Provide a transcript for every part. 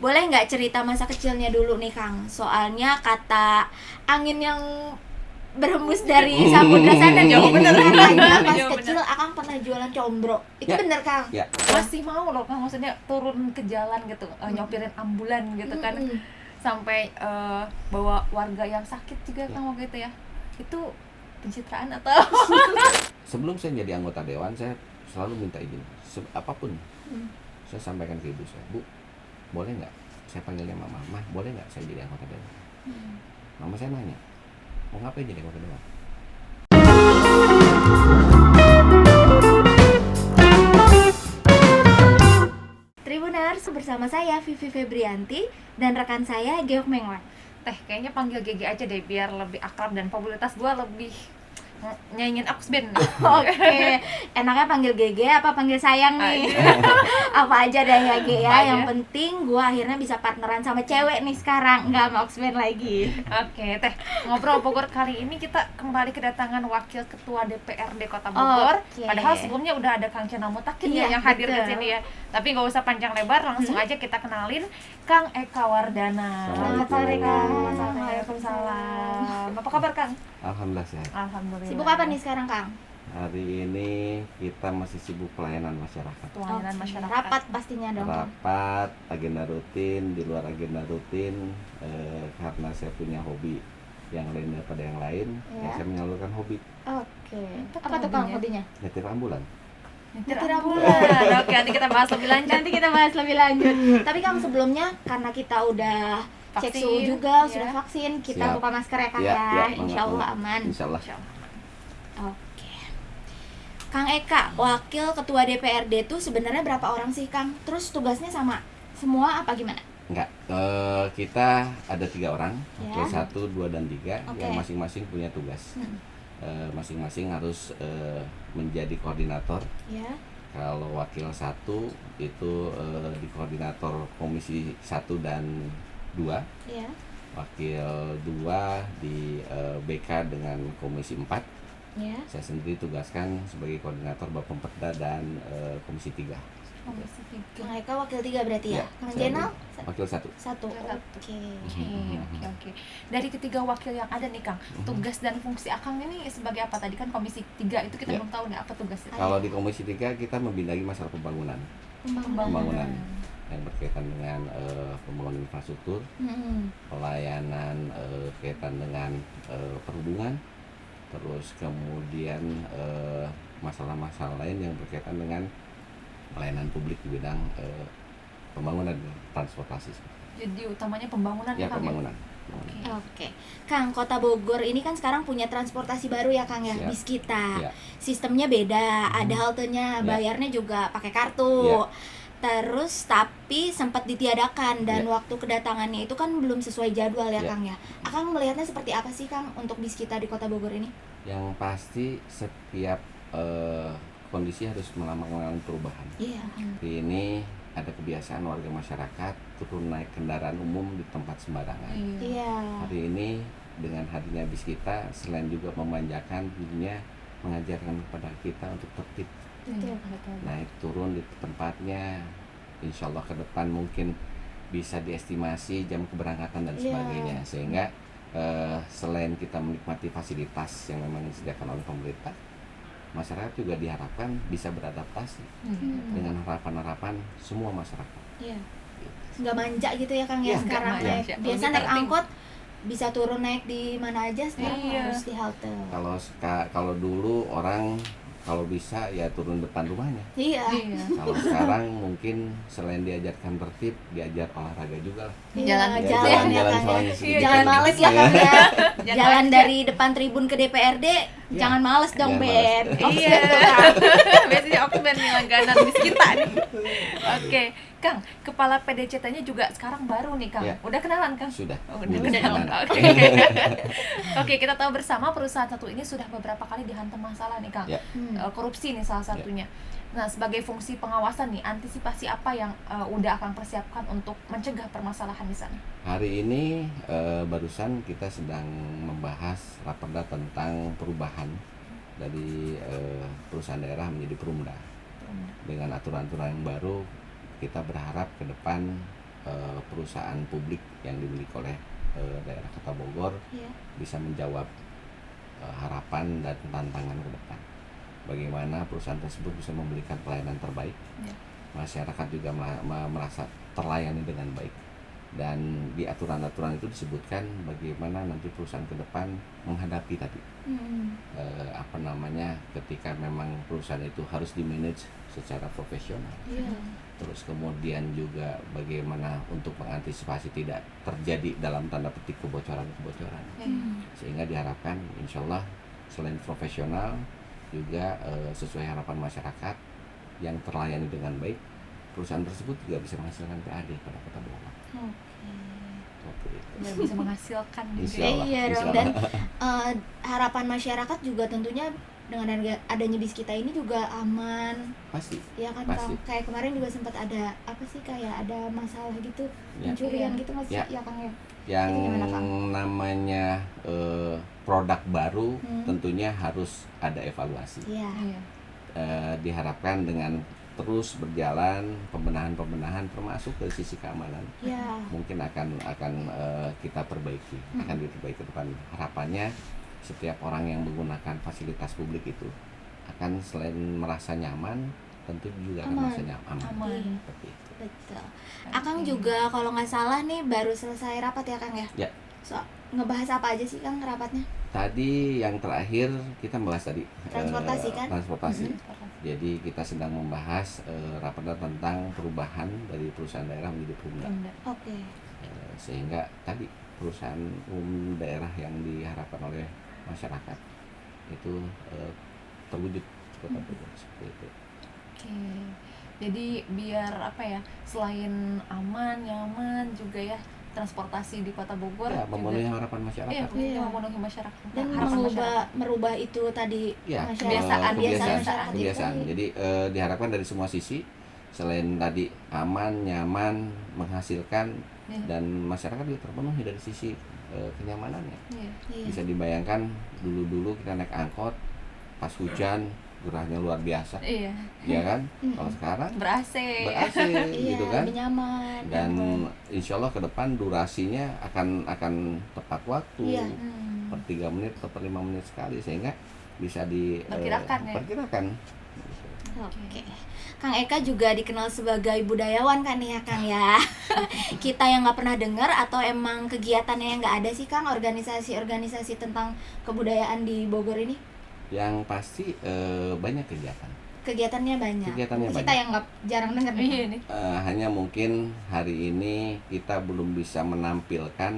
Boleh nggak cerita masa kecilnya dulu nih Kang? Soalnya kata angin yang berhembus dari Samudra sana nih, katanya pas kecil Akang pernah jualan combro. Itu bener Kang? Ya. Masih mau loh Kang, maksudnya turun ke jalan gitu, nyopirin ambulan gitu kan. Sampai bawa warga yang sakit juga Kang waktu itu ya. Itu pencitraan atau Sebelum saya jadi anggota dewan, saya selalu minta izin apapun. Saya sampaikan ke ibu saya, Bu, boleh nggak saya panggilnya mama, mah boleh nggak saya jadi anggota dewan? Mama saya nanya, mau ngapain jadi anggota dewan? Tribuners, bersama saya Vivi Febrianti dan rekan saya Geok Mengwan. Teh kayaknya panggil GG aja deh biar lebih akrab dan popularitas gue lebih nyanyiin Oxband. Oke, enaknya panggil GG apa panggil sayang nih? Apa aja deh ya G ya. Yang penting gue akhirnya bisa partneran sama cewek nih sekarang, nggak sama Oxband lagi. Oke, Teh, ngobrol Bogor kali ini kita kembali kedatangan Wakil Ketua DPRD Kota Bogor. Padahal sebelumnya udah ada Kang Cena Mutakin yang hadir di sini ya. Tapi nggak usah panjang lebar, langsung aja kita kenalin Kang Eka Wardana. Selamat sore Kang. Waalaikumsalam. Apa kabar Kang? Alhamdulillah sehat. Alhamdulillah. Sibuk apa nih sekarang Kang? Hari ini kita masih sibuk pelayanan masyarakat. Pelayanan masyarakat. Rapat pastinya dong. Rapat, agenda rutin, di luar agenda rutin, karena saya punya hobi yang lain daripada yang lain, ya saya menyalurkan hobi. Oke. Apa tuh Kang hobinya? Nyetir ambulan. Nyetir ambulan. Oke, nanti kita bahas lebih lanjut. Tapi Kang sebelumnya karena kita udah cek suhu juga, sudah vaksin, kita buka masker ya Kang ya. Insya Allah aman. Insya Allah. Oke. Kang Eka, Wakil Ketua DPRD itu sebenarnya berapa orang sih Kang? Terus tugasnya sama semua apa gimana? Enggak, kita ada 3 orang, wakil 1, 2, dan 3 yang masing-masing punya tugas. Masing-masing harus menjadi koordinator. Kalau wakil 1 itu di koordinator komisi 1 dan 2. Wakil 2 di BK dengan komisi 4. Saya sendiri tugaskan sebagai koordinator Bapemperda dan komisi 3. Kang Eka wakil 3 berarti ya? Kang Jenal? Wakil 1. Oke. Dari ketiga wakil yang ada nih Kang, tugas dan fungsi Akang ini sebagai apa? Tadi kan komisi 3 itu kita belum tahu nih apa tugasnya. Kalau di komisi 3 kita membidangi masalah pembangunan yang berkaitan dengan pembangunan infrastruktur, pelayanan kaitan dengan perhubungan, terus kemudian masalah-masalah lain yang berkaitan dengan pelayanan publik di bidang pembangunan transportasi. Jadi utamanya pembangunan ya, Kang. Pembangunan. Oke. Kang, Kota Bogor ini kan sekarang punya transportasi baru ya Kang ya, bis kita. Sistemnya beda, ada haltenya, bayarnya juga pakai kartu. Terus tapi sempat ditiadakan dan waktu kedatangannya itu kan belum sesuai jadwal ya Kang ya. Akang melihatnya seperti apa sih Kang untuk bis kita di Kota Bogor ini? Yang pasti setiap kondisi harus mengalami perubahan. Ini ada kebiasaan warga masyarakat turun naik kendaraan umum di tempat sembarangan. Hari ini dengan hadirnya bis kita, selain juga memanjakan, dirinya mengajarkan kepada kita untuk tertib. Naik turun di tempatnya, insya Allah ke depan mungkin bisa diestimasi jam keberangkatan dan sebagainya, sehingga selain kita menikmati fasilitas yang memang disediakan oleh pemerintah, masyarakat juga diharapkan bisa beradaptasi dengan harapan-harapan semua masyarakat. Nggak manja gitu ya Kang ya sekarang. Biasa naik angkot bisa turun naik di mana aja, sekarang harus di halte. Kalau dulu orang kalau bisa ya turun depan rumahnya. Kalau sekarang mungkin selain diajarkan tertib, diajar olahraga juga lah. Jangan males ya Kang ya. Jalan dari depan tribun ke DPRD, jangan males dong Ben. Biasanya Oxband nih langganan bis kita nih. Oke, Kang, kepala PDCT-nya juga sekarang baru nih Kang. Udah kenalan Kang? Sudah. Udah kenalan. Oke, kita tahu bersama perusahaan satu ini sudah beberapa kali dihantam masalah nih Kang. Korupsi nih salah satunya. Nah, sebagai fungsi pengawasan nih, antisipasi apa yang udah Akang persiapkan untuk mencegah permasalahan di sana? Hari ini barusan kita sedang membahas raperda tentang perubahan dari perusahaan daerah menjadi perumda. Dengan aturan-aturan yang baru, kita berharap ke depan perusahaan publik yang dimiliki oleh daerah Kota Bogor bisa menjawab harapan dan tantangan ke depan. Bagaimana perusahaan tersebut bisa memberikan pelayanan terbaik, masyarakat juga merasa terlayani dengan baik, dan di aturan-aturan itu disebutkan bagaimana nanti perusahaan ke depan menghadapi tadi ketika memang perusahaan itu harus dimanage secara profesional. Terus kemudian juga bagaimana untuk mengantisipasi tidak terjadi dalam tanda petik kebocoran-kebocoran. Sehingga diharapkan insya Allah selain profesional juga sesuai harapan masyarakat yang terlayani dengan baik, perusahaan tersebut juga bisa menghasilkan PAD pada Kota Bogor. Bisa menghasilkan iya dong. Dan harapan masyarakat juga tentunya dengan adanya bis kita ini juga aman. Pasti. Ya kan, pasti. Kang? Kayak kemarin juga sempat ada kayak ada masalah gitu, pencurian gitu Mas ya Kang ya. Yang namanya produk baru tentunya harus ada evaluasi. Diharapkan dengan terus berjalan pembenahan termasuk dari sisi keamanan, mungkin akan kita perbaiki, akan diperbaiki ke depan. Harapannya setiap orang yang menggunakan fasilitas publik itu akan selain merasa nyaman, tentu juga akan merasa aman. Seperti itu. Betul. Akang juga kalau nggak salah nih baru selesai rapat ya Kang ya? Ya. So, ngebahas apa aja sih Kang rapatnya? Tadi yang terakhir kita membahas tadi transportasi kan? Transportasi. Jadi kita sedang membahas rapat tentang perubahan dari perusahaan daerah menjadi Perumda. Oke. Sehingga tadi perusahaan umum daerah yang diharapkan oleh masyarakat itu terwujud Kota Bogor seperti itu. Oke. Jadi biar selain aman, nyaman juga ya transportasi di Kota Bogor memenuhi harapan masyarakat. Memenuhi masyarakat. Dan merubah itu tadi kebiasaan. Jadi diharapkan dari semua sisi, selain tadi aman, nyaman, menghasilkan, dan masyarakat juga terpenuhi dari sisi kenyamanannya. Bisa dibayangkan dulu kita naik angkot pas hujan, gerahnya luar biasa, ya kan? Kalau sekarang ber-AC gitu kan, lebih nyaman. Dan insya Allah ke depan durasinya akan tepat waktu, per 3 menit atau per 5 menit sekali, sehingga bisa diperkirakan. Oke. Kang Eka juga dikenal sebagai budayawan kan ya Kang ya. Kita yang nggak pernah dengar atau emang kegiatannya yang nggak ada sih Kang, organisasi tentang kebudayaan di Bogor ini? Yang pasti banyak kegiatan. Kegiatannya banyak. Kita yang nggak jarang dengar nih. Hanya mungkin hari ini kita belum bisa menampilkan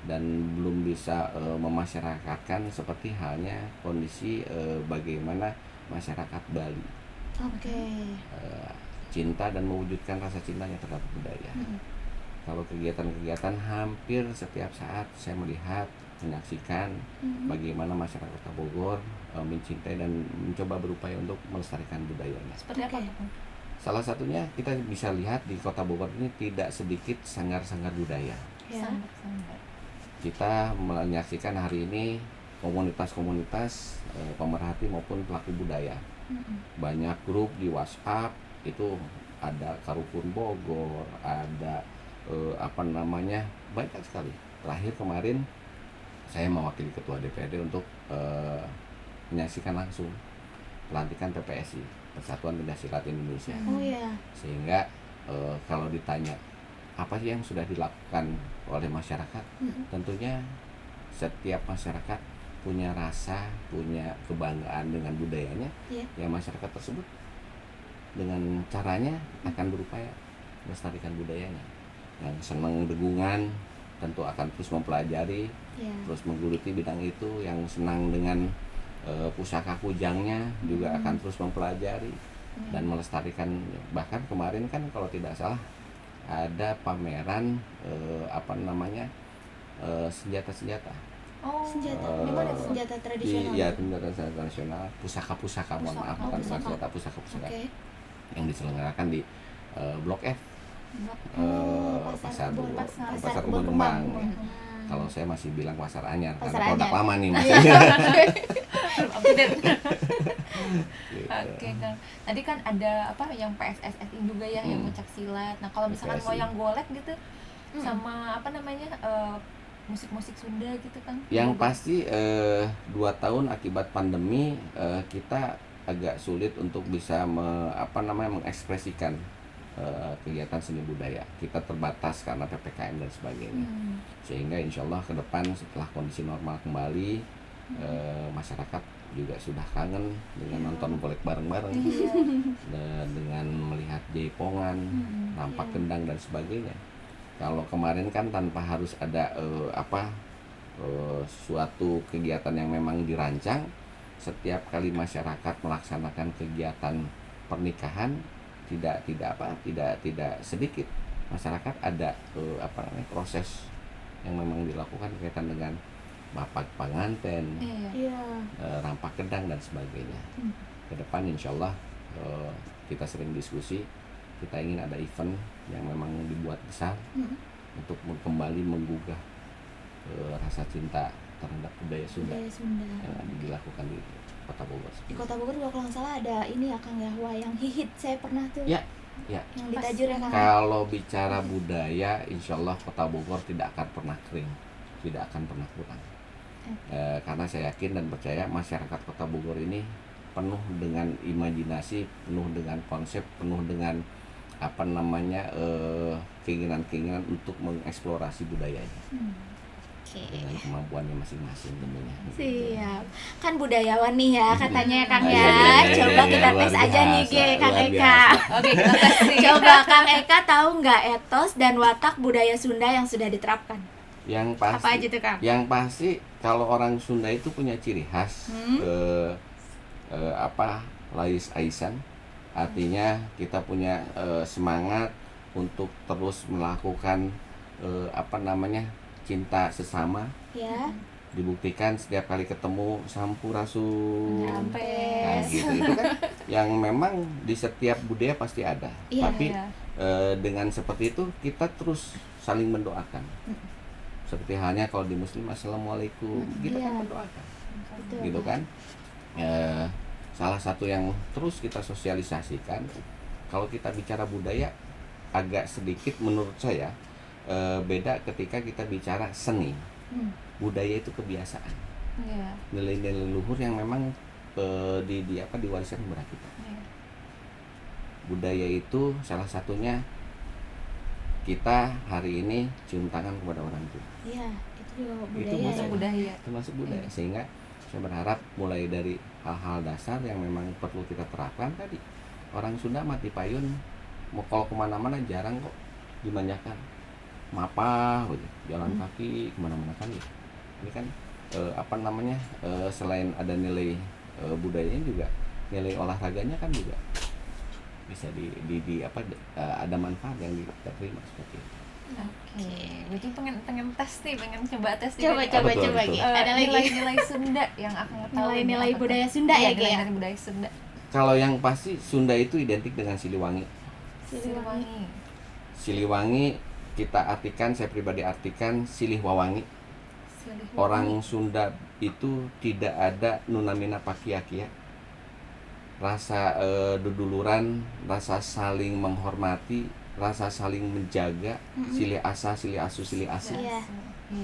dan belum bisa memasyarakatkan seperti halnya kondisi bagaimana masyarakat Bali. Cinta dan mewujudkan rasa cintanya terhadap budaya. Kalau kegiatan-kegiatan hampir setiap saat saya melihat, menyaksikan bagaimana masyarakat Kota Bogor mencintai dan mencoba berupaya untuk melestarikan budayanya. Seperti apa? Salah satunya kita bisa lihat di Kota Bogor ini tidak sedikit sanggar-sanggar budaya. Kita menyaksikan hari ini komunitas-komunitas pemerhati maupun pelaku budaya. Banyak grup di WhatsApp itu ada Karukun Bogor, ada banyak sekali. Terakhir kemarin saya mewakili Ketua DPRD untuk menyaksikan langsung pelantikan PPSI, Persatuan Pencaksilat Indonesia. Sehingga kalau ditanya apa sih yang sudah dilakukan oleh masyarakat, tentunya setiap masyarakat punya rasa, punya kebanggaan dengan budayanya, ya masyarakat tersebut dengan caranya akan berupaya melestarikan budayanya. Yang senang degungan tentu akan terus mempelajari, terus menggeluti bidang itu. Yang senang dengan pusaka kujangnya juga akan terus mempelajari dan melestarikan. Bahkan kemarin kan kalau tidak salah ada pameran senjata-senjata. Gimana senjata tradisional? Iya, senjata tradisional, pusaka-pusaka, bukan senjata, pusaka-pusaka yang diselenggarakan di Blok F, Pasar Kebun Kembang. Kalau saya masih bilang pasar anyar Pasar karena produk Anyar. lama nih Iya. maksudnya. Update. Gitu. Oke Kang. Tadi kan ada apa yang PSSSI juga ya yang pencak silat. Nah kalau misalkan mau PSSI. yang golek gitu sama apa namanya musik-musik Sunda gitu kan? Yang pasti 2 tahun akibat pandemi kita agak sulit untuk bisa mengekspresikan kegiatan seni budaya. Kita terbatas karena PPKM dan sebagainya. Sehingga insya Allah ke depan setelah kondisi normal kembali masyarakat juga sudah kangen dengan nonton golek bareng-bareng, dengan melihat jaipongan, nampak kendang dan sebagainya. Kalau kemarin kan tanpa harus ada suatu kegiatan yang memang dirancang, setiap kali masyarakat melaksanakan kegiatan pernikahan tidak sedikit masyarakat ada proses yang memang dilakukan berkaitan dengan bapak pengantin, rampak kendang dan sebagainya. Ke depan insya Allah kita sering diskusi, kita ingin ada event yang memang dibuat besar untuk kembali menggugah rasa cinta terhadap budaya Sunda yang dilakukan di Kota Bogor. Di Kota Bogor juga kalau nggak salah ada ini ya Kang ya, wayang hihit, saya pernah tuh. Ya. Yang di Tajur ya Kang. Kalau bicara budaya, insya Allah Kota Bogor tidak akan pernah kering, tidak akan pernah kurang. Karena saya yakin dan percaya masyarakat Kota Bogor ini penuh dengan imajinasi, penuh dengan konsep, penuh dengan keinginan-keinginan untuk mengeksplorasi budayanya. Dengan kemampuannya masing-masing tentunya. Siap. Kan budayawan nih ya katanya Kang Iya, ya. iya, iya, Coba iya, kita luar tes aja nih biasa, Kang luar Eka. biasa. Oke, kita tes nih. Coba Kang Eka tahu nggak etos dan watak budaya Sunda yang sudah diterapkan? Yang pasti, Apa aja tuh Kang? Yang pasti kalau orang Sunda itu punya ciri khas lais aisan, artinya kita punya semangat untuk terus melakukan cinta sesama. Ya. Dibuktikan setiap kali ketemu sampurasun. Nah, gitu. Itu kan yang memang di setiap budaya pasti ada. Iya, Tapi dengan seperti itu kita terus saling mendoakan. Seperti halnya kalau di Muslim assalamualaikum, kita kan mendoakan. Betul. Gitu kan. Salah satu yang terus kita sosialisasikan kalau kita bicara budaya agak sedikit menurut saya beda ketika kita bicara seni. Budaya itu kebiasaan, nilai-nilai leluhur yang memang diwariskan kepada kita. Budaya itu salah satunya kita hari ini cium tangan kepada orang tua. Iya, itu juga budaya. Itu budaya. Termasuk budaya. Sehingga saya berharap mulai dari hal-hal dasar yang memang perlu kita terapkan tadi. Orang Sunda mati payun, mau kalau kemana-mana jarang kok dimanjakan. Mapa, jalan kaki kemana-mana kan gitu. Ini kan selain ada nilai budayanya juga nilai olahraganya kan juga bisa ada manfaat yang diterima seperti itu. Oke, berarti pengen tes nih, pengen coba tes nih. Coba Betul. Ada lagi nilai-nilai Sunda yang akan tahu. Nilai-nilai budaya Sunda ya, nilai budaya Sunda. Kalau yang pasti Sunda itu identik dengan Siliwangi. Siliwangi kita artikan, saya pribadi artikan silih wawangi. Orang Sunda itu tidak ada nunamina pakia-kia. Rasa duduluran, rasa saling menghormati, rasa saling menjaga, silih asa, silih asu, silih asi. Iya.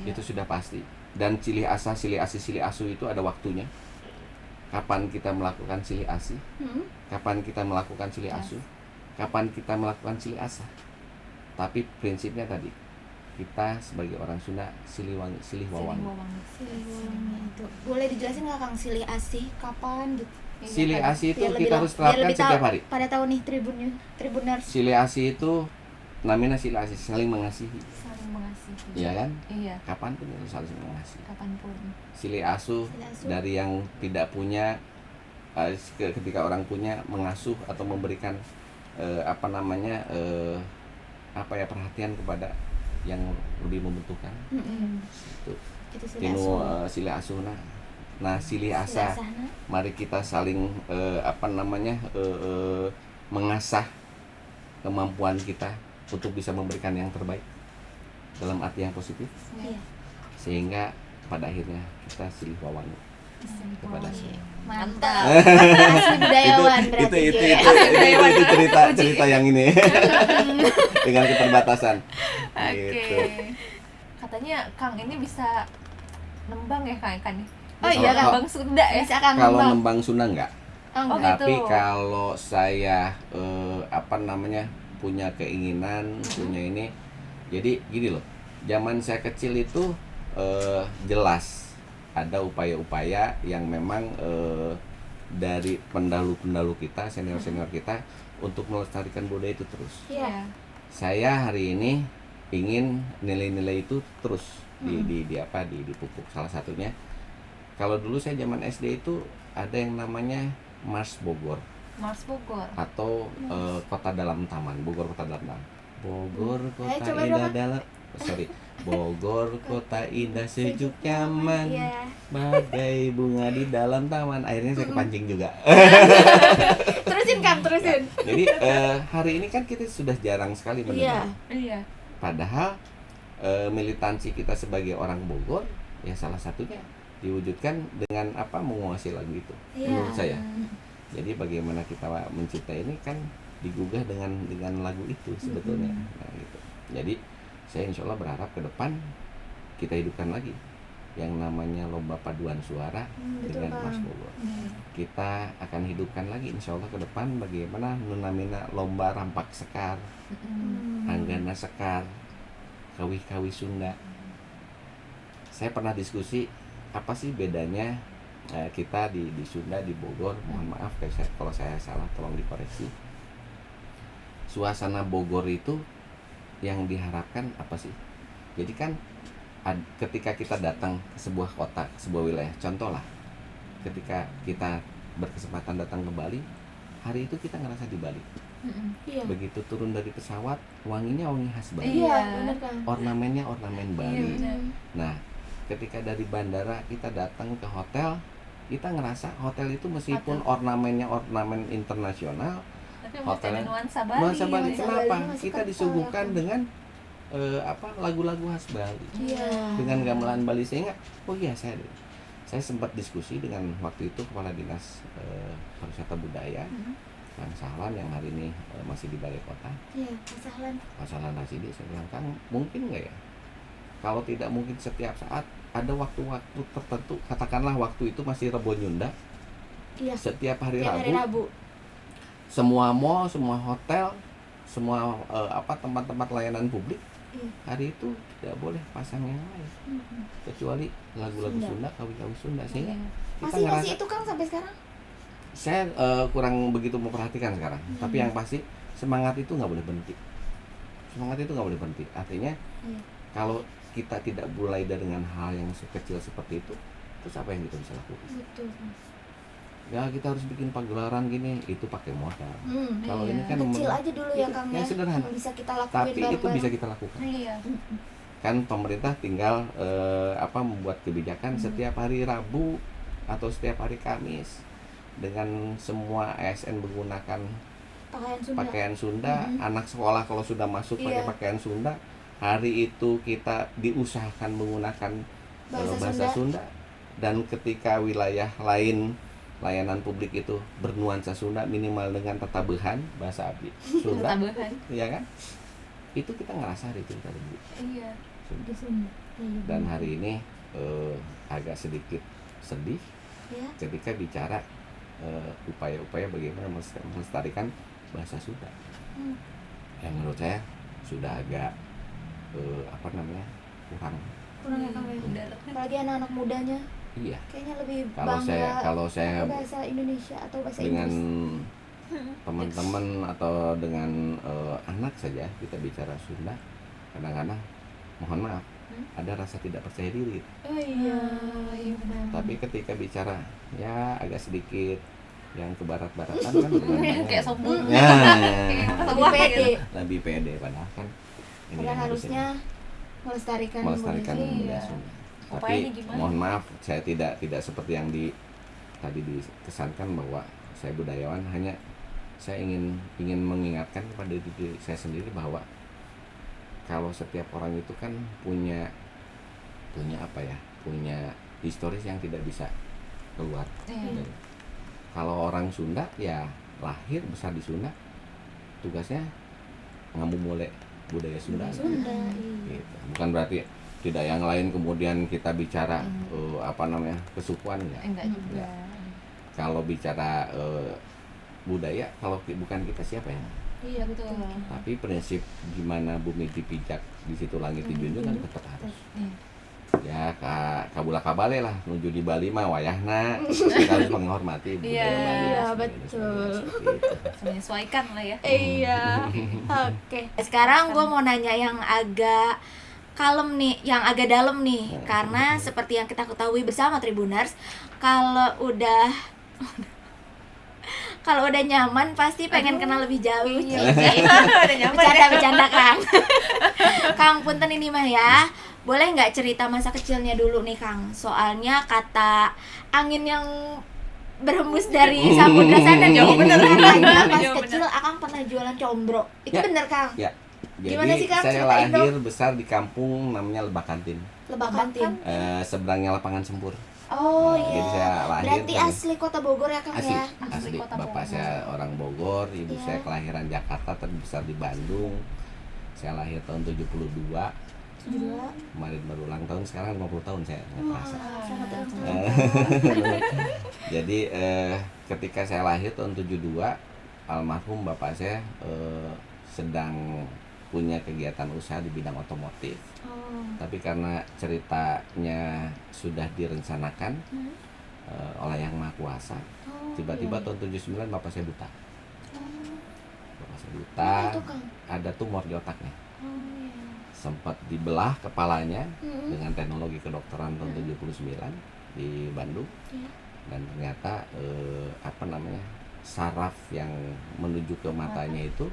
Itu sudah pasti. Dan silih asa, silih asi, silih asu itu ada waktunya. Kapan kita melakukan silih asi? Kapan kita melakukan silih asu? Kapan kita melakukan silih asa? Tapi prinsipnya tadi, kita sebagai orang Sunda silih wawangi. Itu boleh dijelasin nggak Kang silih asih kapan gitu? Silih asih itu Biar kita harus terapkan setiap hari. Pada tahun nih Tribuners. Silih asih itu namanya silih asih, saling mengasihi. Iya kan? Iya. Kapanpun harus saling mengasihi. Kapanpun. Silih asuh dari yang tidak punya, ketika orang punya mengasuh atau memberikan perhatian kepada yang lebih membutuhkan. Itu silih asuh. Nah silih asa, mari kita saling mengasah kemampuan kita untuk bisa memberikan yang terbaik dalam arti yang positif. sehingga pada akhirnya kita silih wawangi kepada seni. Mantap. Asli budayawan berarti. Itu cerita yang ini dengan keterbatasan. Gitu. Katanya Kang ini bisa nembang ya Kang kan? Oh iya, nembang Sunda ya. Bisa Kang Kalau nembang. nembang Sunda enggak. Oh, Tapi gitu. kalau saya punya keinginan, punya ini, jadi gini loh. Zaman saya kecil itu jelas ada upaya-upaya yang memang dari pendahulu-pendahulu kita, senior-senior kita untuk melestarikan budaya itu terus. Iya. Saya hari ini ingin nilai-nilai itu terus dipupuk. Salah satunya, kalau dulu saya zaman SD itu ada yang namanya Mars Bogor. Mars Bogor. Atau kota dalam taman, Bogor kota dalam taman. Bogor kota coba indah dong. dalam Bogor kota indah sejuk nyaman, bagai bunga di dalam taman. Akhirnya saya kepancing juga. Terusin Kang, terusin. Jadi hari ini kan kita sudah jarang sekali mendengar. Iya. Padahal militansi kita sebagai orang Bogor ya salah satunya diwujudkan dengan menguasai lagu itu. Menurut saya. Jadi bagaimana kita mencipta ini kan digugah dengan lagu itu sebetulnya. Nah, gitu. Jadi saya insya Allah berharap ke depan kita hidupkan lagi yang namanya lomba paduan suara dengan Mas Bogor. Kita akan hidupkan lagi insya Allah ke depan bagaimana menamina lomba rampak sekar, anggana sekar, kawi-kawi Sunda. Saya pernah diskusi apa sih bedanya kita di Sunda, di Bogor. Mohon maaf kalau saya salah, tolong dikoreksi. Suasana Bogor itu yang diharapkan apa sih? Jadi kan ketika kita datang ke sebuah kota, sebuah wilayah, contoh lah ketika kita berkesempatan datang ke Bali, hari itu kita ngerasa di Bali. Begitu turun dari pesawat, wanginya wangi khas Bali. Benar Kang. Ornamennya ornamen Bali. Nah, ketika dari bandara kita datang ke hotel, kita ngerasa hotel itu meskipun ornamennya ornamen internasional, hotelnya nuansa Bali. Kenapa? Bali Kita disuguhkan dengan lagu-lagu khas Bali. Dengan gamelan Bali, sehingga saya sempat diskusi dengan waktu itu Kepala Dinas Pariwisata Budaya Kang Sahlan yang hari ini masih di Balai Kota. Kang Sahlan Rasidi, saya bilang, Kang, mungkin nggak ya? Kalau tidak mungkin setiap saat, ada waktu-waktu tertentu, katakanlah waktu itu masih Rebo Nyunda. Setiap hari Rabu. Semua mall, semua hotel, semua tempat-tempat layanan publik hari itu tidak boleh pasang yang lain kecuali lagu-lagu Sunda, kawi-kawi Sunda. Sehingga kita masih itu Kang sampai sekarang? Saya kurang begitu memperhatikan sekarang. Tapi yang pasti semangat itu nggak boleh berhenti. Artinya kalau kita tidak mulai dengan hal yang sekecil seperti itu, terus apa yang kita bisa lakukan? Betul. Ya kita harus bikin pagelaran gini, itu pakai modal. Kalau ini kan kecil aja dulu ya Kang ya. Sederhana. Bisa kita lakukan Tapi bareng-bareng. itu bisa kita lakukan. Kan pemerintah tinggal membuat kebijakan setiap hari Rabu atau setiap hari Kamis dengan semua ASN menggunakan pakaian Sunda. Anak sekolah kalau sudah masuk pakai pakaian Sunda, hari itu kita diusahakan menggunakan bahasa Sunda. Dan ketika wilayah lain layanan publik itu bernuansa Sunda, minimal dengan tatabehan bahasa abdi Sunda, ya kan? Itu kita ngerasa hari itu kita lebih. Dan hari ini agak sedikit sedih ketika bicara upaya-upaya bagaimana melestarikan bahasa Sunda. Yang menurut saya sudah agak kurang ya Kang ya. Apalagi anak-anak mudanya. Iya. Kayaknya lebih Kalau saya bahasa Indonesia atau bahasa dengan Inggris. teman-teman atau dengan anak saja kita bicara Sunda, kadang-kadang mohon maaf ada rasa tidak percaya diri. Iya benar. Tapi ketika bicara ya agak sedikit yang ke barat-baratan kan kayak sombong. Lebih pede padahal kan ini harusnya melestarikan budaya Sunda. Tapi mohon maaf, saya tidak seperti yang tadi dikesankan bahwa saya budayawan. Hanya saya ingin mengingatkan kepada diri saya sendiri bahwa kalau setiap orang itu kan punya punya apa ya, punya historis yang tidak bisa keluar. Kalau orang Sunda ya lahir besar di Sunda, tugasnya ngamumule budaya Sunda. Gitu. Bukan berarti tidak yang lain kemudian kita bicara kesukuan enggak. Kalau bicara budaya, kalau bukan kita siapa ya? Iya betul. Tapi prinsip gimana bumi dipijak di situ langit dijunjung kan tetap harus. Ya kabula kabale lah menuju di Bali mah wayahna kita harus menghormati budaya Bali. Iya betul. Menyesuaikan lah ya. Iya. Oke. Sekarang gue mau nanya yang agak kalem nih, yang agak dalam nih, karena seperti yang kita ketahui bersama Tribuners, kalau udah nyaman pasti pengen kenal lebih jauh. Udah nyaman. Bercanda Kang. Kang punten ini mah ya. Boleh nggak cerita masa kecilnya dulu nih Kang? Soalnya kata angin yang berhembus dari samudra sana jauh bener katanya pas kecil Akang pernah jualan combro. Itu bener Kang? Ya. Jadi gimana sih Kang? Saya lahir besar di kampung namanya Lebak Kantin. Lebak Kantin. Seberangnya lapangan Sempur. Oh iya. Jadi saya lahir. Berarti asli kota Bogor ya Kang ya? Asli. Bapak saya orang Bogor, ibu saya kelahiran Jakarta tapi besar di Bandung. Saya lahir tahun 72. Kemarin baru ulang tahun, sekarang 50 tahun saya nggak terasa. Jadi ketika saya lahir tahun 72, almarhum bapak saya sedang punya kegiatan usaha di bidang otomotif. Tapi karena ceritanya sudah direncanakan oleh Yang Maha Kuasa, tiba-tiba tahun 79 bapak saya buta. Bapak saya buta, ada tumor di otaknya. Sempat dibelah kepalanya dengan teknologi kedokteran tahun 79 di Bandung. Dan ternyata saraf yang menuju ke matanya itu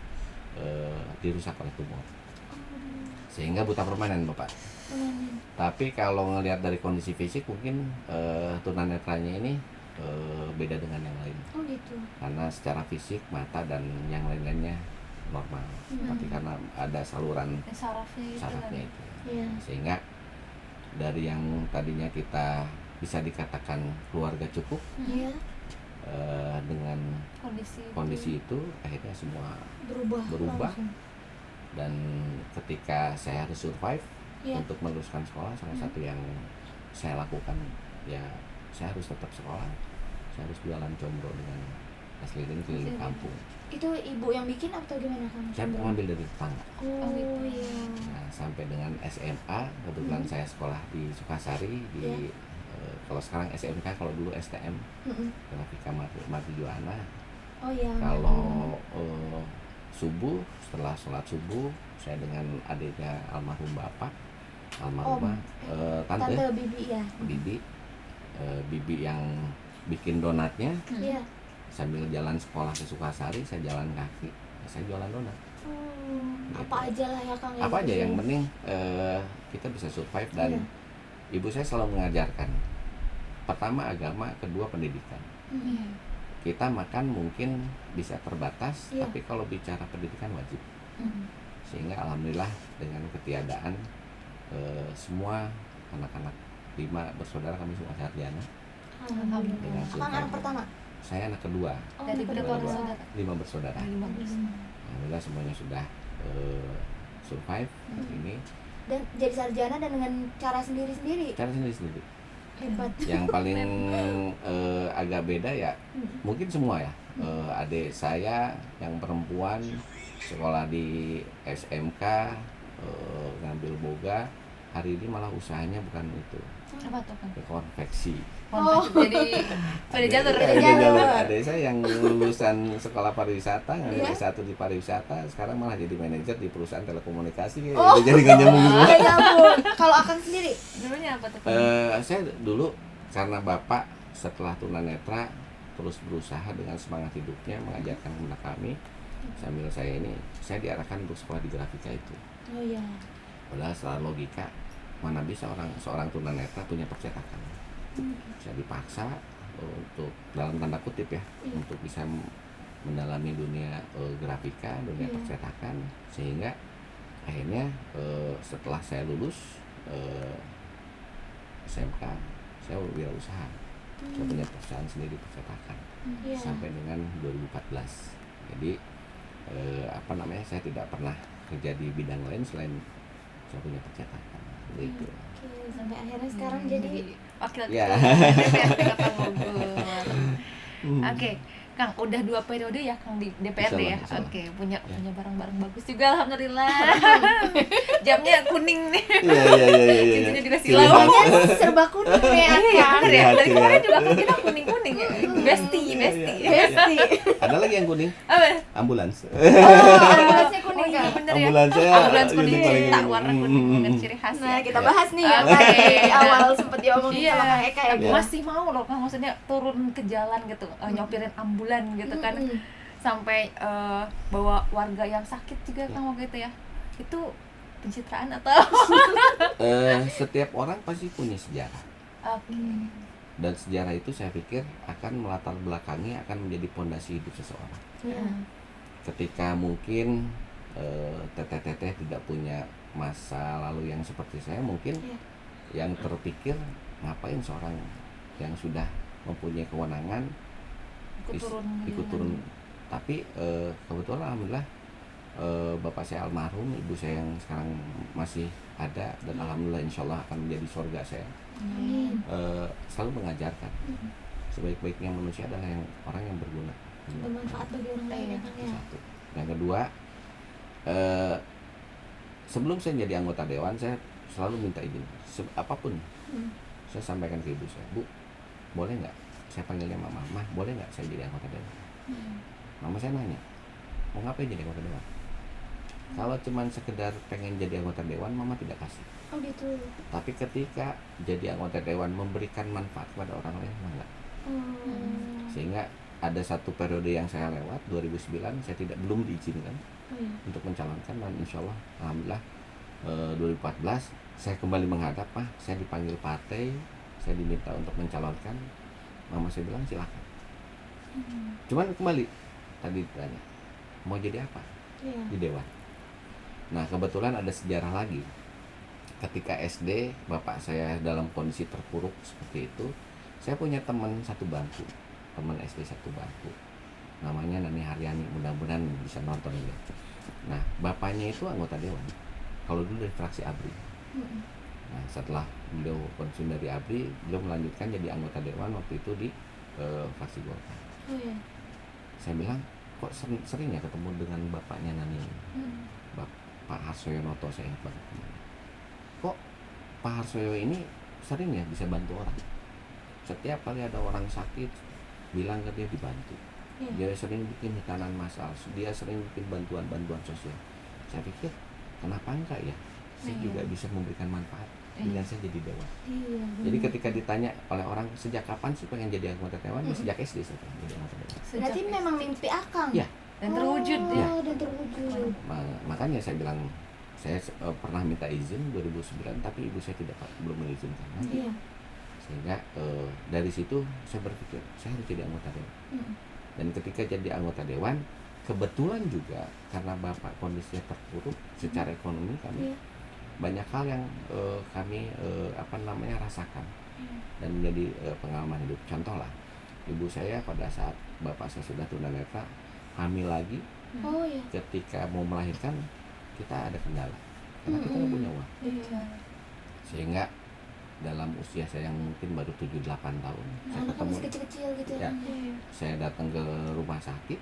dirusak oleh tumor. Sehingga buta permanen Bapak. Tapi kalau ngelihat dari kondisi fisik mungkin tunanetranya ini beda dengan yang lain. Gitu. Karena secara fisik mata dan yang lain-lainnya normal, tapi karena ada saluran sarafnya itu, sehingga dari yang tadinya kita bisa dikatakan keluarga cukup, dengan kondisi itu akhirnya semua berubah. Dan ketika saya harus survive untuk meneruskan sekolah, salah satu yang saya lakukan ya saya harus tetap sekolah, saya harus jualan combro dengan keliling kampung. Itu ibu yang bikin atau gimana Kang? Saya mengambil dari tetangga. Iya. Nah, sampai dengan SMA, kebetulan saya sekolah di Sukasari di kalau sekarang SMK, kalau dulu STM, Grafika Marjuana. Kalau subuh, setelah sholat subuh, saya dengan adiknya almarhum bapak, almarhumah tante Bibi ya. Bibi yang bikin donatnya. Sambil jalan sekolah ke Sukasari, saya jalan kaki, saya jualan donat. Gitu. Apa aja lah ya Kang. Apa aja yang penting kita bisa survive. Dan ibu saya selalu mengajarkan, pertama agama, kedua pendidikan. Kita makan mungkin bisa terbatas, tapi kalau bicara pendidikan wajib. Sehingga alhamdulillah dengan ketiadaan semua anak-anak 5 bersaudara kami semua sarjana. Alhamdulillah. Akang anak pertama? Saya anak kedua. Dari berapa bersaudara? 5 bersaudara. Alhamdulillah semuanya sudah survive ini. Dan jadi sarjana dan dengan cara sendiri-sendiri. Hebat. Yang paling agak beda ya, mungkin semua ya. Adik saya yang perempuan sekolah di SMK, ngambil boga. Hari ini malah usahanya bukan itu. Apa tuh Kang? Konveksi. Jadi beda jalur. Ada saya yang lulusan sekolah pariwisata, ngambil S1 di pariwisata, sekarang malah jadi manajer di perusahaan telekomunikasi. Jadi nggak nyambung semua. Kalau Akang sendiri, dulunya apa tuh? Saya dulu karena bapak setelah tunanetra terus berusaha dengan semangat hidupnya mengajarkan kepada kami. Sambil saya diarahkan untuk sekolah di grafika itu. Padahal secara logika, mana bisa seorang tunanetra punya percetakan. Saya dipaksa untuk, dalam tanda kutip ya, untuk bisa mendalami dunia grafika, dunia percetakan. Sehingga akhirnya setelah saya lulus, SMK saya wirausaha. Saya punya perusahaan sendiri percetakan sampai dengan 2014. Jadi saya tidak pernah kerja di bidang lain selain saya punya percetakan gitu. Sampai akhirnya sekarang jadi wakil ketua DPRD Kota Bogor. Oke, Kang, udah 2 periode ya Kang di DPRD ya. Oke, punya barang-barang bagus juga alhamdulillah. Jamnya kuning nih. Iya. Cincinnya juga silau. Serba kuning ya Kang. Dari kemarin juga kan kita kuning-kuning ya. Besti. Ada lagi yang kuning. Apa? Ambulans. Ambulansnya kuning kan? Bener ya. Ambulans kuning cinta warna kuning dengan ciri khas. Nah, kita bahas nih yang tadi awal sempat diomongin sama Kang Eka ya. Masih mau loh Kang, maksudnya turun ke jalan gitu, nyopirin ambulan gitu kan. Sampai bawa warga yang sakit juga Kang waktu itu ya. Itu pencitraan atau setiap orang pasti punya sejarah. Dan sejarah itu saya pikir akan melatar belakangi akan menjadi pondasi hidup seseorang. Ketika mungkin teteh-teteh tidak punya masa lalu yang seperti saya, mungkin yang terpikir ngapain seorang yang sudah mempunyai kewenangan ikut turun. Tapi kebetulan alhamdulillah bapak saya almarhum, ibu saya yang sekarang masih ada, dan alhamdulillah insyaallah akan menjadi surga saya. Selalu mengajarkan sebaik-baiknya manusia adalah orang yang berguna, bermanfaat bagi orang lain ya Kang ya. Satu. Yang kedua, sebelum saya jadi anggota dewan saya selalu minta izin apapun. Saya sampaikan ke ibu saya, Bu, boleh nggak saya panggilnya mama, Mah, boleh nggak saya jadi anggota dewan? Mama saya nanya, mau ngapain jadi anggota dewan? Kalau cuman sekedar pengen jadi anggota dewan, mama tidak kasih. Oh gitu. Tapi ketika jadi anggota dewan memberikan manfaat kepada orang lain, enggak. Sehingga ada satu periode yang saya lewat 2009 saya belum diizinkan untuk mencalonkan, dan insya Allah alhamdulillah 2014 saya kembali menghadap, saya dipanggil partai, saya diminta untuk mencalonkan. Mama saya bilang silakan. Cuman kembali tadi ditanya mau jadi apa di dewan. Nah kebetulan ada sejarah lagi. Ketika SD bapak saya dalam kondisi terpuruk seperti itu, saya punya teman satu bangku, teman SD satu bangku, namanya Nani Haryani, mudah-mudahan bisa nonton ini. Nah bapaknya itu anggota dewan, kalau dulu dari fraksi ABRI. Nah setelah beliau pensiun dari ABRI, beliau melanjutkan jadi anggota dewan waktu itu di fraksi Golkar. Saya bilang, kok sering ya ketemu dengan bapaknya Nani, Pak Harsoyonoto, saya ingat banget. Kok Pak Harsoyo ini sering ya bisa bantu orang. Setiap kali ada orang sakit, bilang ke dia dibantu. Dia sering bikin hitanan masal, dia sering bikin bantuan sosial. Saya pikir, kenapa enggak ya? Saya juga bisa memberikan manfaat dengan saya jadi dewan. Jadi ketika ditanya oleh orang sejak kapan sih pengen jadi anggota dewan, sejak SD saya pengen jadi anggota dewan. Berarti memang mimpi Akang. Ya. Dan terwujud dan terwujud. Makanya saya bilang, saya pernah minta izin 2009, tapi ibu saya belum mengizinkan. Sehingga dari situ saya berpikir saya harus jadi anggota dewan. Dan ketika jadi anggota dewan, kebetulan juga karena bapak kondisinya terpuruk secara ekonomi, kami banyak hal yang kami rasakan dan menjadi pengalaman hidup. Contoh lah, ibu saya pada saat bapak saya sudah tunanetra, hamil lagi, ketika mau melahirkan kita ada kendala karena kita nggak punya uang. Sehingga dalam usia saya yang mungkin baru 7-8 tahun, saya ketemu kecil-kecil gitu ya. Saya datang ke rumah sakit,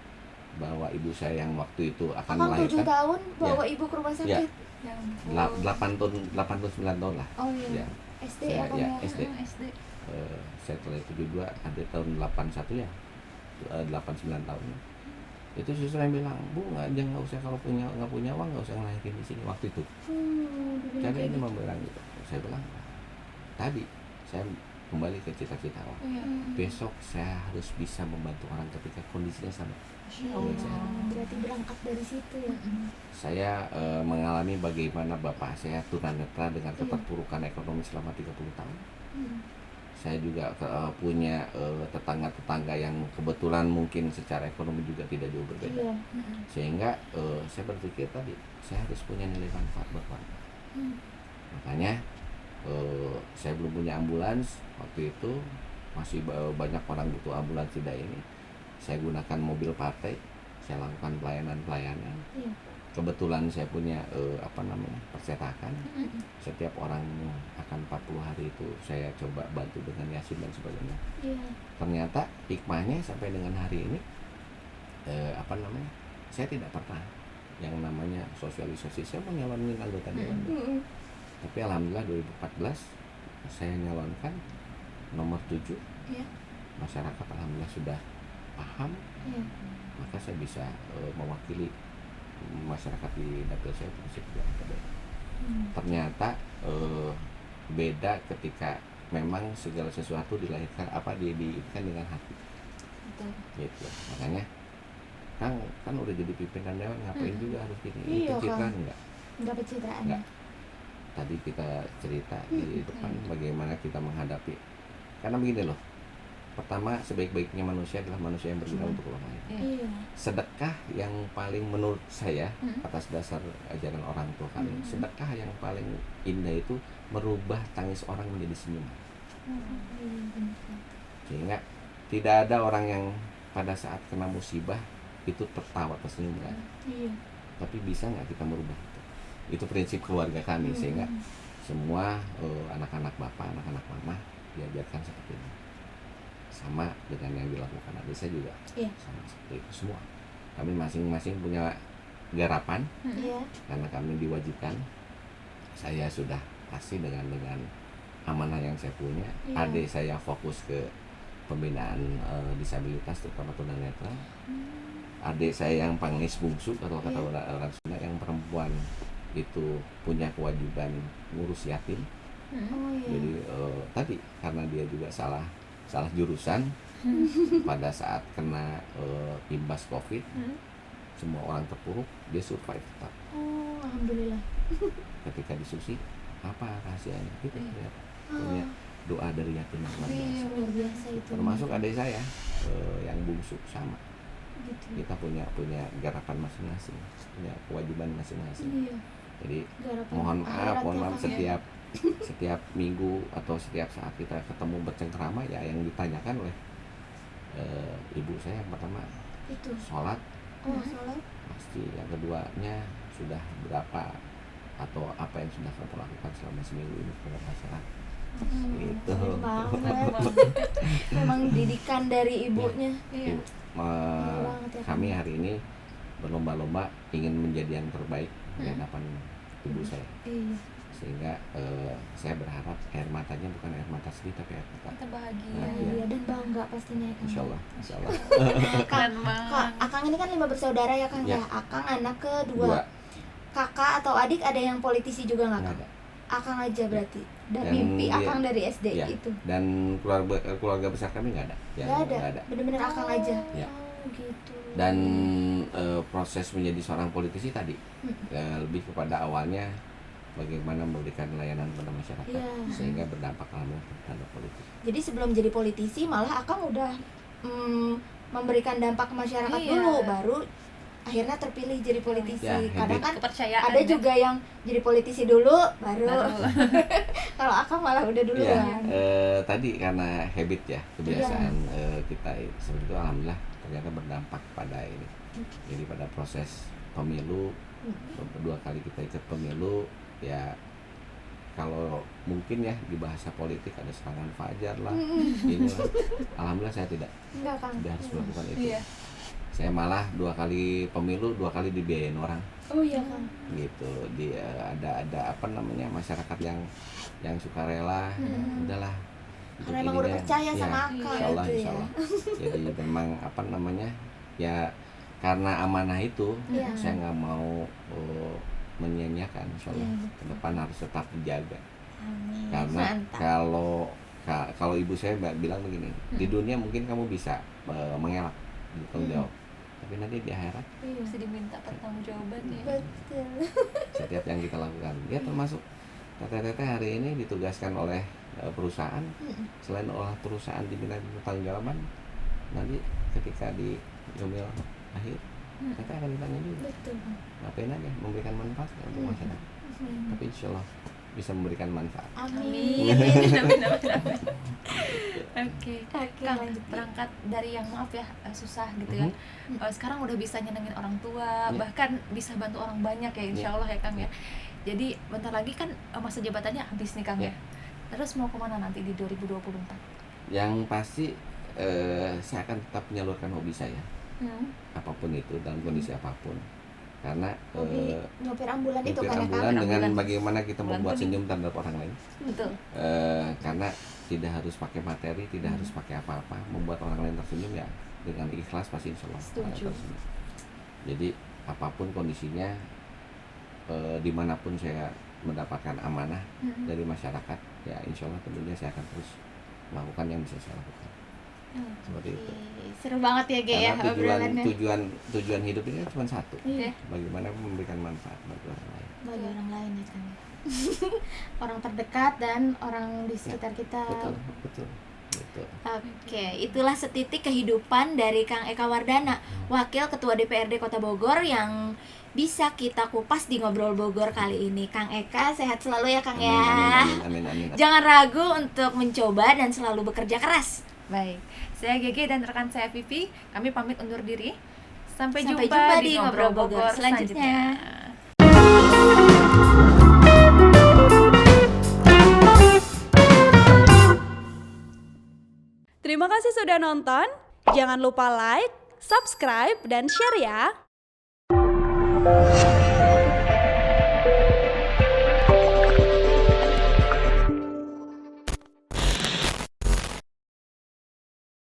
bawa ibu saya yang waktu itu akan melahirkan. 7 tahun bawa ibu ke rumah sakit. 8 tahun 9 tahun lah. SD SD. Saya telah 72, ada tahun 81 ya. 8-9 tahun. Itu suster yang bilang, Bu, nggak usah, kalau nggak punya uang nggak usah ngelahirin di sini waktu itu. Jadi ini memberang gitu. Saya bilang, tadi saya kembali ke cita-cita besok saya harus bisa membantu orang ketika kondisinya sama. Berarti berangkat dari situ ya. Saya mengalami bagaimana bapak saya tunanetra dengan keterpurukan ekonomi selama 30 tahun. Saya juga punya tetangga-tetangga yang kebetulan mungkin secara ekonomi juga tidak jauh berbeda. Sehingga saya berpikir tadi saya harus punya nilai manfaat buat warga. Makanya saya belum punya ambulans waktu itu, masih banyak orang butuh ambulans tidak ini. Saya gunakan mobil partai, saya lakukan pelayanan. Kebetulan saya punya percetakan. Setiap orang akan 40 hari itu saya coba bantu dengan yasin dan sebagainya. Ternyata hikmahnya sampai dengan hari ini saya tidak pernah yang namanya sosialisasi. Saya mau nyalonin anggota dewan. Tapi alhamdulillah 2014 saya nyalonkan nomor 7. Masyarakat alhamdulillah sudah paham. Maka saya bisa mewakili masyarakat di dapil saya Komisi Kebijakan. Ternyata beda ketika memang segala sesuatu dilahirkan diikan dengan hati. Gitu. Makanya kan udah jadi pimpinan dewan, ngapain juga harus gini. Itu pencitraan enggak pencitraan. Enggak. Tadi kita cerita di depan bagaimana kita menghadapi. Karena begini loh. Pertama, sebaik-baiknya manusia adalah manusia yang berguna untuk orang lain. Sedekah yang paling menurut saya atas dasar ajaran orang tua kami, sedekah yang paling indah itu merubah tangis orang menjadi senyuman. Sehingga tidak ada orang yang pada saat kena musibah itu tertawa tersenyum kan. Tapi bisa nggak kita merubah itu? Itu prinsip keluarga kami, sehingga semua anak-anak bapak, anak-anak mama diajarkan seperti ini. Sama dengan yang dilakukan adik saya juga, sama seperti itu semua. Kami masing-masing punya garapan, karena kami diwajibkan. Saya sudah pasti dengan amanah yang saya punya. Adik saya fokus ke pembinaan disabilitas terutama tunanetra. Adik saya yang panglis bungsu atau kata orang Sunda yang perempuan itu punya kewajiban ngurus yatim. Jadi tadi karena dia juga salah jurusan pada saat kena imbas COVID, semua orang terpuruk, dia survive tetap. Alhamdulillah. Ketika disusi, apa rahasianya? Itu ternyata punya doa dari yatim luar biasa itu. Termasuk adik saya yang bungsu sama. Gitu. Kita punya garapan masing-masing, punya kewajiban masing-masing. Jadi mohon maaf setiap minggu atau setiap saat kita ketemu bercengkrama ya yang ditanyakan oleh ibu saya yang pertama itu sholat. Sholat pasti, yang keduanya sudah berapa atau apa yang sudah kamu lakukan selama seminggu ini kepada masyarakat. Gitu. Memang didikan dari ibunya. Kami hari ini berlomba-lomba ingin menjadi yang terbaik di hadapan ibu saya. Sehingga saya berharap air matanya bukan air mata sedih tapi air mata bahagia dan bangga pastinya ya, Insya Allah. Kak, Akang ini kan 5 bersaudara ya Kang ya. Akang anak kedua. Kakak atau adik ada yang politisi juga nggak Kang? Akang aja berarti. Dan mimpi Akang dari SD itu. Dan keluarga besar kami nggak ada. Nggak ada. Bener-bener Akang aja. Gitu. Dan proses menjadi seorang politisi tadi lebih kepada awalnya bagaimana memberikan layanan kepada masyarakat sehingga berdampak terhadap politik. Jadi sebelum jadi politisi malah Akang udah memberikan dampak ke masyarakat dulu, baru akhirnya terpilih jadi politisi. Kadang kan ada juga yang jadi politisi dulu baru. Kalau Akang malah udah duluan. Tadi karena habit ya, kebiasaan kita seperti itu, alhamdulillah ternyata berdampak pada ini. Jadi pada proses pemilu, kedua kali kita ikut pemilu, ya kalau mungkin ya di bahasa politik ada serangan fajar lah, inilah. Alhamdulillah saya tidak harus melakukan itu. Saya malah 2 kali pemilu 2 kali dibiayain orang. Gitu. Ada masyarakat yang sukarela, udahlah. Karena emang udah percaya sama Akang. Insya Allah. Jadi memang ya karena amanah itu saya nggak mau menyia-nyiakan. Insya Allah ke depan harus tetap dijaga. Karena kalau ibu saya bilang begini, di dunia mungkin kamu bisa mengelak bertanggung jawab, tapi nanti di akhirat bisa diminta pertanggungjawaban ya. Betul. Setiap yang kita lakukan, ya termasuk Teteh hari ini ditugaskan oleh perusahaan. Selain oleh perusahaan diminta pertanggungjawaban, nanti ketika di yaumil akhir Teteh akan ditanya juga. Ngapain aja memberikan manfaat untuk masyarakat. Tapi insya Allah bisa memberikan manfaat. Amin. Oke, Kang, berangkat dari yang maaf ya susah gitu ya. Sekarang udah bisa nyenengin orang tua, bahkan bisa bantu orang banyak ya, insya Allah ya Kang ya. Jadi bentar lagi kan masa jabatannya habis nih Kang ya. Terus mau kemana nanti di 2024? Yang pasti saya akan tetap menyalurkan hobi saya, apapun itu dalam kondisi apapun. Karena nyopir ambulan itu kan ambulan dengan bagaimana kita membuat senyum terhadap orang lain. Betul. Karena tidak harus pakai materi, tidak harus pakai apa-apa, membuat orang lain tersenyum ya dengan ikhlas pasti insya Allah tersenyum. Jadi apapun kondisinya, dimanapun saya mendapatkan amanah dari masyarakat, ya insya Allah tentunya saya akan terus melakukan yang bisa saya lakukan. Seperti itu. Seru banget ya Ge ya obrolannya. Tujuan hidup ini cuma satu, bagaimana memberikan manfaat bagi orang lain. Bagi orang lain ya kan. Orang terdekat dan orang di sekitar kita. Betul. Oke, itulah setitik kehidupan dari Kang Eka Wardana, Wakil Ketua DPRD Kota Bogor yang bisa kita kupas di Ngobrol Bogor kali ini. Kang Eka sehat selalu ya Kang ya. Amin. Jangan ragu untuk mencoba dan selalu bekerja keras. Baik, saya Gege dan rekan saya Vivi, kami pamit undur diri. Sampai jumpa di Ngobrol Bogor selanjutnya. Terima kasih sudah nonton. Jangan lupa like, subscribe, dan share ya.